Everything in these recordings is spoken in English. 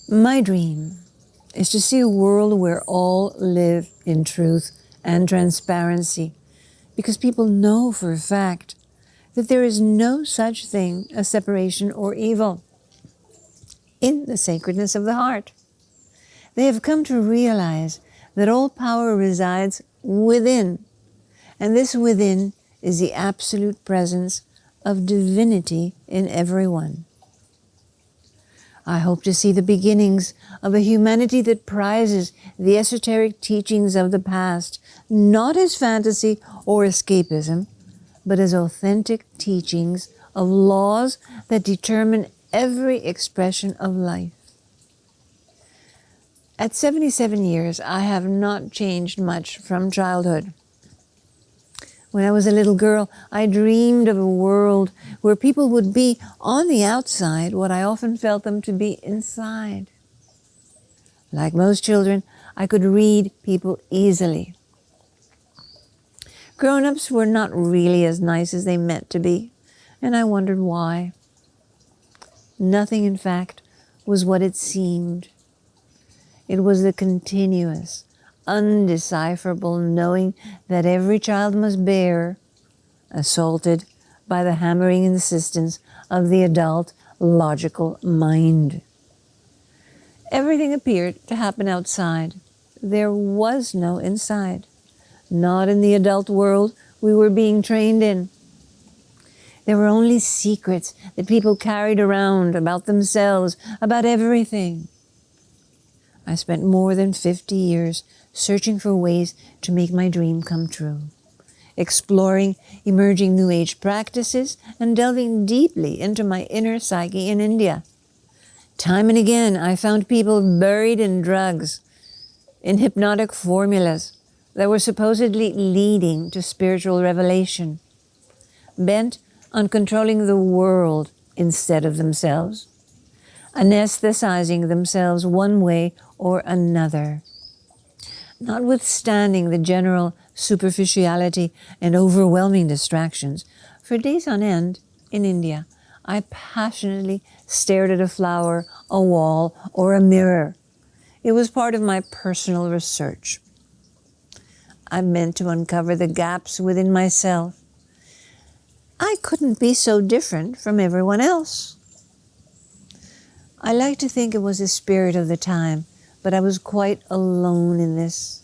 My dream is to see a world where all live in truth and transparency, because people know for a fact that there is no such thing as separation or evil in the sacredness of the heart. They have come to realize that all power resides within, and this within is the absolute presence of divinity in everyone. I hope to see the beginnings of a humanity that prizes the esoteric teachings of the past, not as fantasy or escapism, but as authentic teachings of laws that determine every expression of life. At 77 years, I have not changed much from childhood. When I was a little girl, I dreamed of a world where people would be on the outside what I often felt them to be inside. Like most children, I could read people easily. Grown-ups were not really as nice as they meant to be, and I wondered why. Nothing, in fact, was what it seemed. It was the continuous, undecipherable knowing that every child must bear, assaulted by the hammering insistence of the adult logical mind. Everything appeared to happen outside. There was no inside, not in the adult world we were being trained in. There were only secrets that people carried around about themselves, about everything. I spent more than 50 years searching for ways to make my dream come true, exploring emerging New Age practices and delving deeply into my inner psyche in India. Time and again, I found people buried in drugs, in hypnotic formulas that were supposedly leading to spiritual revelation, bent on controlling the world instead of themselves, anesthetizing themselves one way or another. Notwithstanding the general superficiality and overwhelming distractions, for days on end in India, I passionately stared at a flower, a wall, or a mirror. It was part of my personal research. I meant to uncover the gaps within myself. I couldn't be so different from everyone else. I like to think it was the spirit of the time, but I was quite alone in this.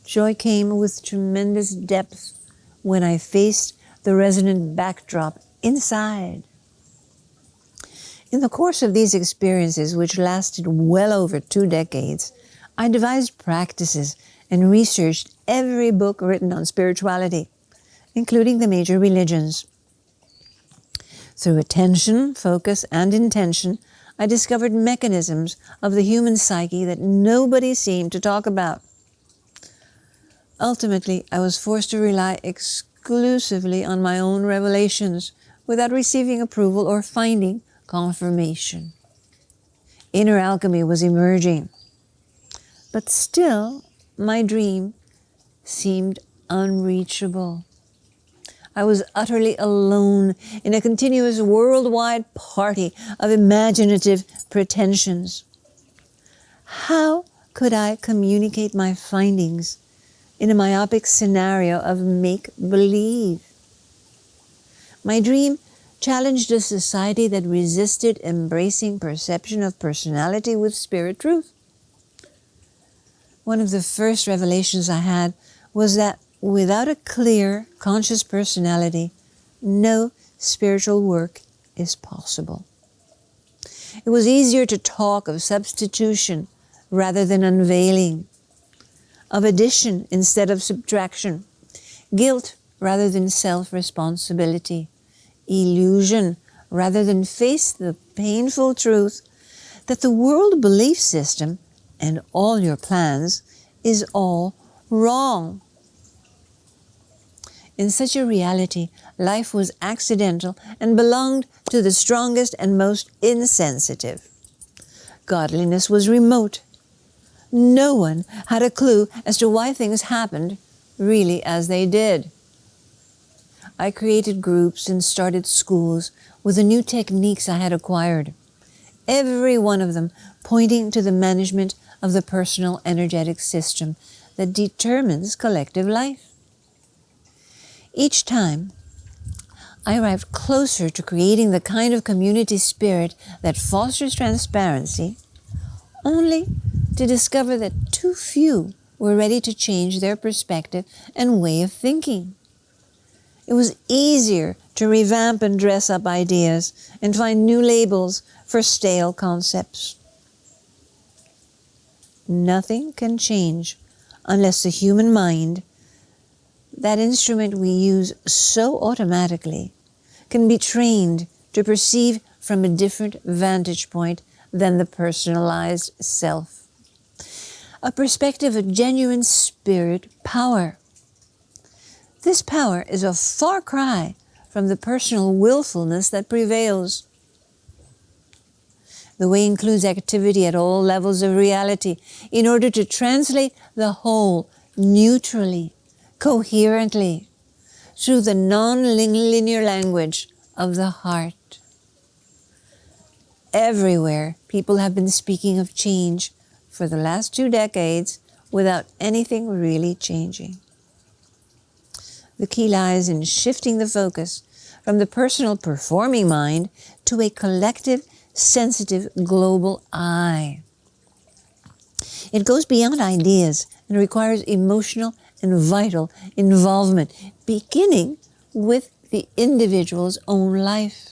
Joy came with tremendous depth when I faced the resonant backdrop inside. In the course of these experiences, which lasted well over 2 decades, I devised practices and researched every book written on spirituality, including the major religions. Through attention, focus, and intention, I discovered mechanisms of the human psyche that nobody seemed to talk about. Ultimately, I was forced to rely exclusively on my own revelations without receiving approval or finding confirmation. Inner alchemy was emerging, but still my dream seemed unreachable. I was utterly alone in a continuous worldwide party of imaginative pretensions. How could I communicate my findings in a myopic scenario of make-believe? My dream challenged a society that resisted embracing perception of personality with spirit truth. One of the first revelations I had was that without a clear, conscious personality, no spiritual work is possible. It was easier to talk of substitution rather than unveiling, of addition instead of subtraction, guilt rather than self-responsibility, illusion rather than face the painful truth that the world belief system and all your plans is all wrong. In such a reality, life was accidental and belonged to the strongest and most insensitive. Godliness was remote. No one had a clue as to why things happened really as they did. I created groups and started schools with the new techniques I had acquired. every one of them pointing to the management of the personal energetic system that determines collective life. Each time, I arrived closer to creating the kind of community spirit that fosters transparency, only to discover that too few were ready to change their perspective and way of thinking. It was easier to revamp and dress up ideas and find new labels for stale concepts. Nothing can change unless the human mind, that instrument we use so automatically, can be trained to perceive from a different vantage point than the personalized self. A perspective of genuine spirit power. This power is a far cry from the personal willfulness that prevails. The way includes activity at all levels of reality in order to translate the whole neutrally, coherently, through the non-linear language of the heart. Everywhere, people have been speaking of change for the last 2 decades without anything really changing. The key lies in shifting the focus from the personal performing mind to a collective, sensitive, global I. It goes beyond ideas and requires emotional and vital involvement, beginning with the individual's own life.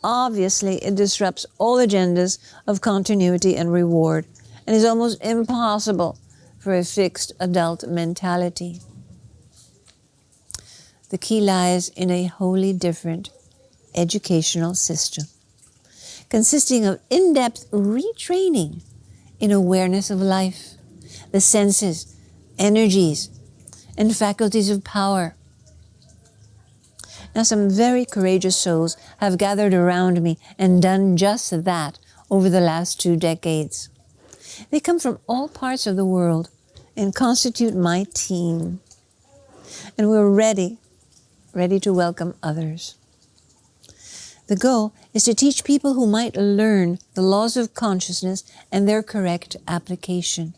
Obviously, it disrupts all agendas of continuity and reward, and is almost impossible for a fixed adult mentality. The key lies in a wholly different educational system, consisting of in-depth retraining in awareness of life, the senses, energies, and faculties of power. Now, some very courageous souls have gathered around me and done just that over the last 2 decades. They come from all parts of the world and constitute my team. And we're ready to welcome others. The goal is to teach people who might learn the laws of consciousness and their correct application.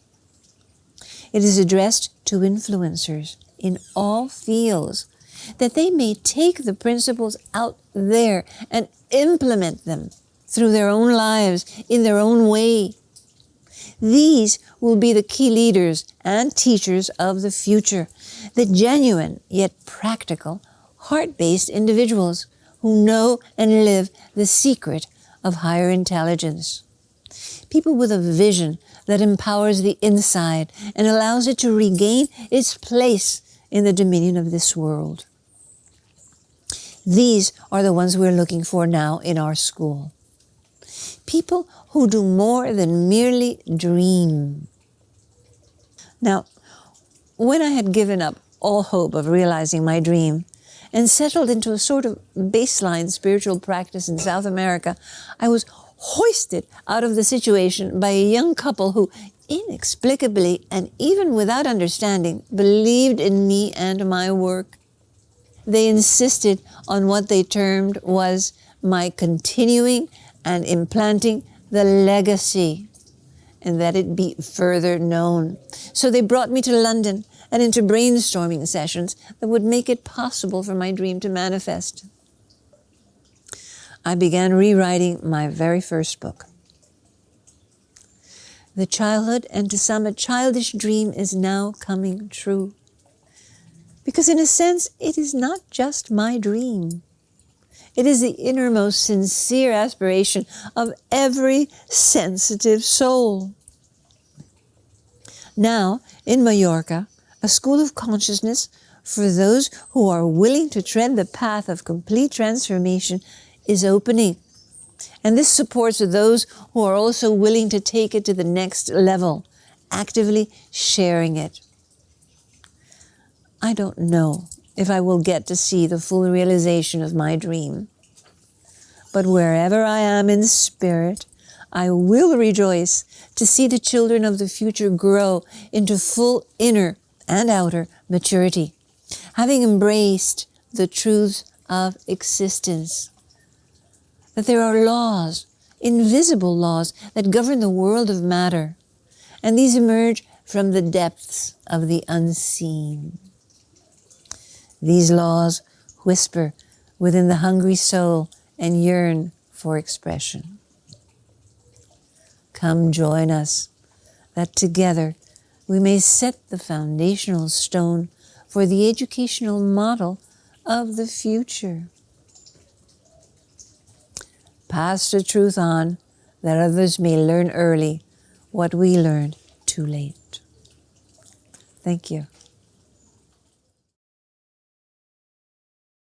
It is addressed to influencers in all fields, that they may take the principles out there and implement them through their own lives in their own way. These will be the key leaders and teachers of the future, the genuine yet practical, heart-based individuals who know and live the secret of higher intelligence. People with a vision that empowers the inside and allows it to regain its place in the dominion of this world. These are the ones we're looking for now in our school. People who do more than merely dream. Now, when I had given up all hope of realizing my dream and settled into a sort of baseline spiritual practice in South America, I was hoisted out of the situation by a young couple who inexplicably and even without understanding believed in me and my work. They insisted on what they termed was my continuing and implanting the legacy, and that it be further known. So they brought me to London and into brainstorming sessions that would make it possible for my dream to manifest. I began rewriting my very first book. The childhood and to some a childish dream is now coming true. Because in a sense, it is not just my dream. It is the innermost sincere aspiration of every sensitive soul. Now, in Mallorca, a school of consciousness for those who are willing to tread the path of complete transformation is opening. And this supports those who are also willing to take it to the next level, actively sharing it. I don't know if I will get to see the full realization of my dream. But wherever I am in spirit, I will rejoice to see the children of the future grow into full inner and outer maturity, having embraced the truths of existence. That there are laws invisible laws that govern the world of matter, and these emerge from the depths of the unseen. These laws whisper within the hungry soul and yearn for expression. Come join us, that together we may set the foundational stone for the educational model of the future. Pass the truth on, that others may learn early what we learned too late. Thank you.